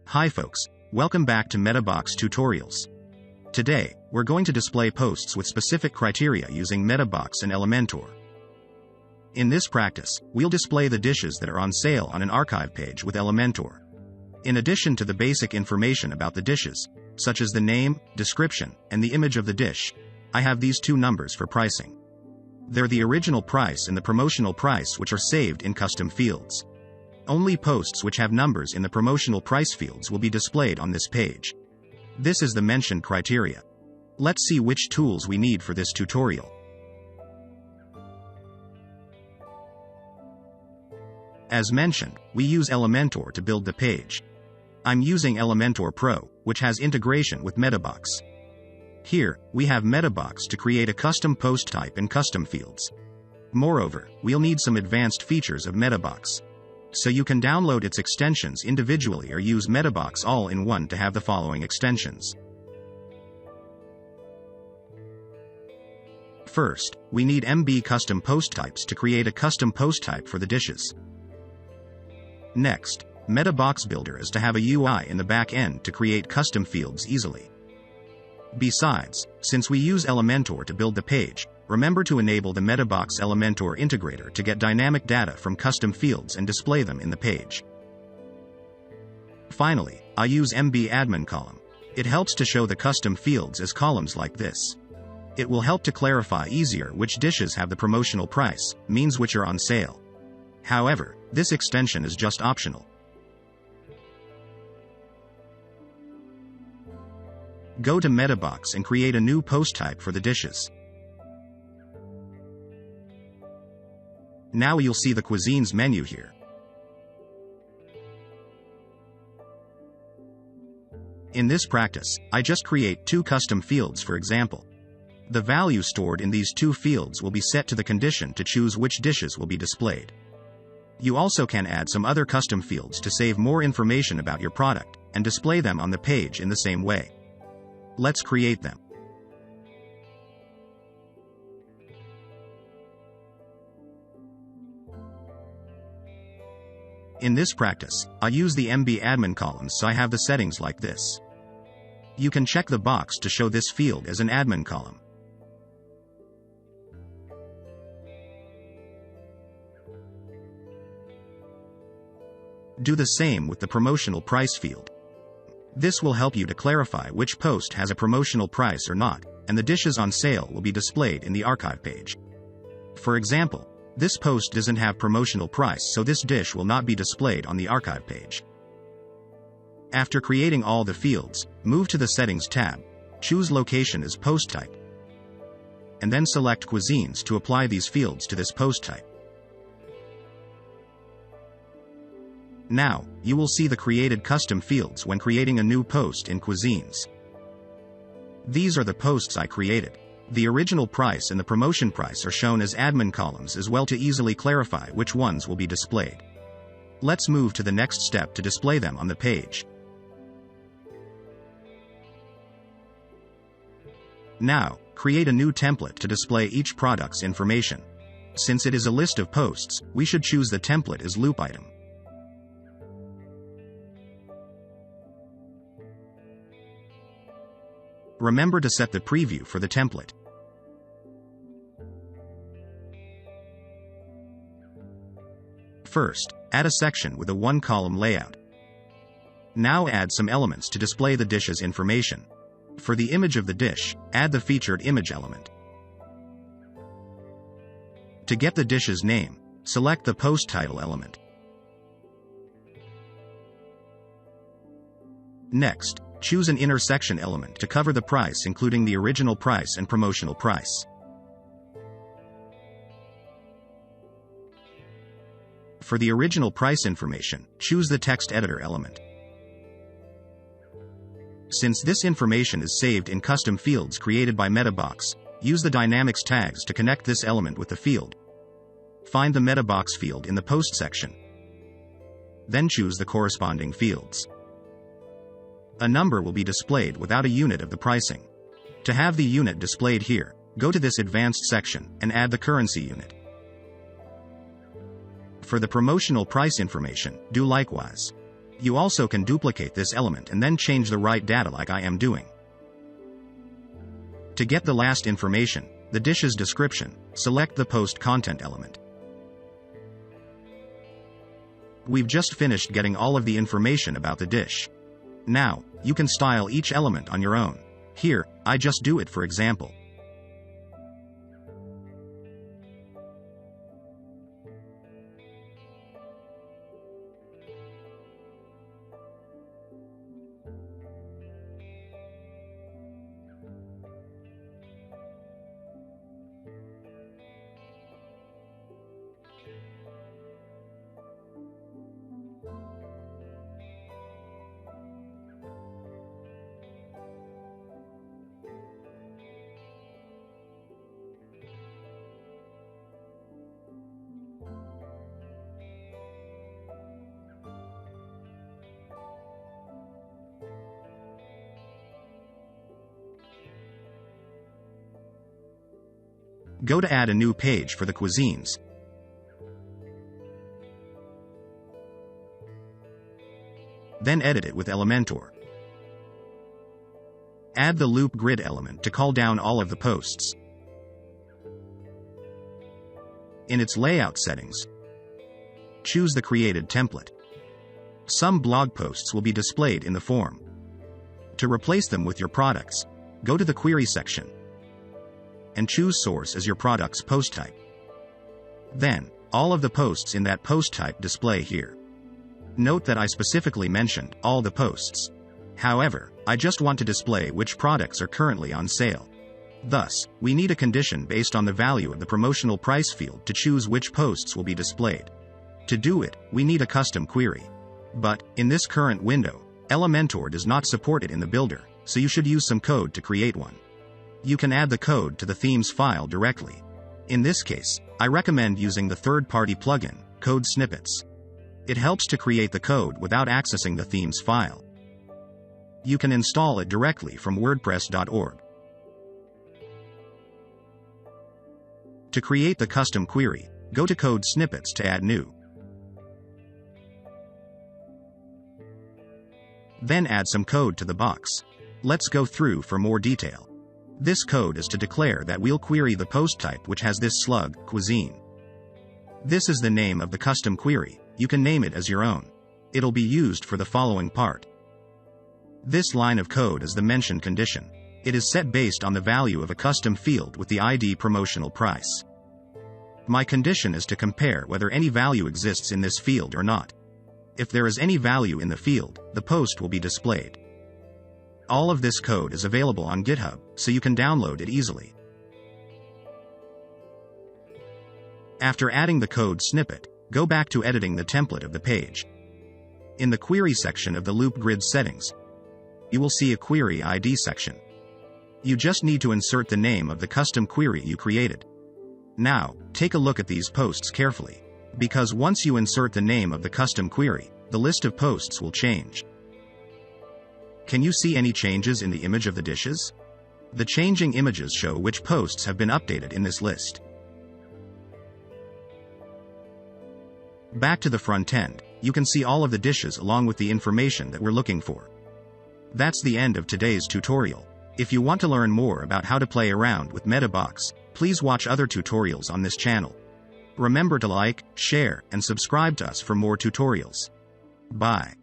Hi folks, welcome back to MetaBox Tutorials. Today, we're going to display posts with specific criteria using MetaBox and Elementor. In this practice, we'll display the dishes that are on sale on an archive page with Elementor. In addition to the basic information about the dishes, such as the name, description, and the image of the dish, I have these two numbers for pricing. They're the original price and the promotional price, which are saved in custom fields. Only posts which have numbers in the promotional price fields will be displayed on this page. This is the mentioned criteria. Let's see which tools we need for this tutorial. As mentioned, we use Elementor to build the page. I'm using Elementor Pro, which has integration with MetaBox. Here, we have MetaBox to create a custom post type and custom fields. Moreover, we'll need some advanced features of MetaBox. So you can download its extensions individually or use MetaBox all-in-one to have the following extensions. First, we need MB custom post types to create a custom post type for the dishes. Next, MetaBox Builder is to have a UI in the back end to create custom fields easily. Besides, since we use Elementor to build the page, remember to enable the MetaBox Elementor integrator to get dynamic data from custom fields and display them in the page. Finally, I use MB admin column. It helps to show the custom fields as columns like this. It will help to clarify easier which dishes have the promotional price, means which are on sale. However, this extension is just optional. Go to MetaBox and create a new post type for the dishes. Now you'll see the cuisines menu here. In this practice, I just create two custom fields for example. The value stored in these two fields will be set to the condition to choose which dishes will be displayed. You also can add some other custom fields to save more information about your product, and display them on the page in the same way. Let's create them. In this practice, I use the MB admin columns so I have the settings like this. You can check the box to show this field as an admin column. Do the same with the promotional price field. This will help you to clarify which post has a promotional price or not, and the dishes on sale will be displayed in the archive page. For example, this post doesn't have promotional price, so this dish will not be displayed on the archive page. After creating all the fields, move to the Settings tab, choose Location as Post Type, and then select Cuisines to apply these fields to this post type. Now, you will see the created custom fields when creating a new post in Cuisines. These are the posts I created. The original price and the promotion price are shown as admin columns as well to easily clarify which ones will be displayed. Let's move to the next step to display them on the page. Now, create a new template to display each product's information. Since it is a list of posts, we should choose the template as loop item. Remember to set the preview for the template. First, add a section with a one-column layout. Now add some elements to display the dish's information. For the image of the dish, add the featured image element. To get the dish's name, select the post title element. Next, choose an intersection element to cover the price including the original price and promotional price. For the original price information, choose the text editor element. Since this information is saved in custom fields created by MetaBox, use the dynamics tags to connect this element with the field. Find the MetaBox field in the post section. Then choose the corresponding fields. A number will be displayed without a unit of the pricing. To have the unit displayed here, go to this advanced section and add the currency unit. For the promotional price information, do likewise. You also can duplicate this element and then change the right data like I am doing. To get the last information, the dish's description, select the post content element. We've just finished getting all of the information about the dish. Now, you can style each element on your own. Here, I just do it for example. Go to add a new page for the cuisines. Then edit it with Elementor. Add the loop grid element to call down all of the posts. In its layout settings, choose the created template. Some blog posts will be displayed in the form. To replace them with your products, go to the query section and choose source as your product's post type. Then, all of the posts in that post type display here. Note that I specifically mentioned all the posts. However, I just want to display which products are currently on sale. Thus, we need a condition based on the value of the promotional price field to choose which posts will be displayed. To do it, we need a custom query. But, in this current window, Elementor does not support it in the builder, so you should use some code to create one. You can add the code to the themes file directly. In this case, I recommend using the third-party plugin, Code Snippets. It helps to create the code without accessing the themes file. You can install it directly from wordpress.org. To create the custom query, go to Code Snippets to add new. Then add some code to the box. Let's go through for more detail. This code is to declare that we'll query the post type which has this slug, cuisine. This is the name of the custom query. You can name it as your own. It'll be used for the following part. This line of code is the mentioned condition. It is set based on the value of a custom field with the ID promotional price. My condition is to compare whether any value exists in this field or not. If there is any value in the field, the post will be displayed. All of this code is available on GitHub, so you can download it easily. After adding the code snippet, go back to editing the template of the page. In the query section of the loop grid settings, you will see a query ID section. You just need to insert the name of the custom query you created. Now, take a look at these posts carefully, because once you insert the name of the custom query, the list of posts will change. Can you see any changes in the image of the dishes? The changing images show which posts have been updated in this list. Back to the front end, you can see all of the dishes along with the information that we're looking for. That's the end of today's tutorial. If you want to learn more about how to play around with MetaBox, please watch other tutorials on this channel. Remember to like, share, and subscribe to us for more tutorials. Bye.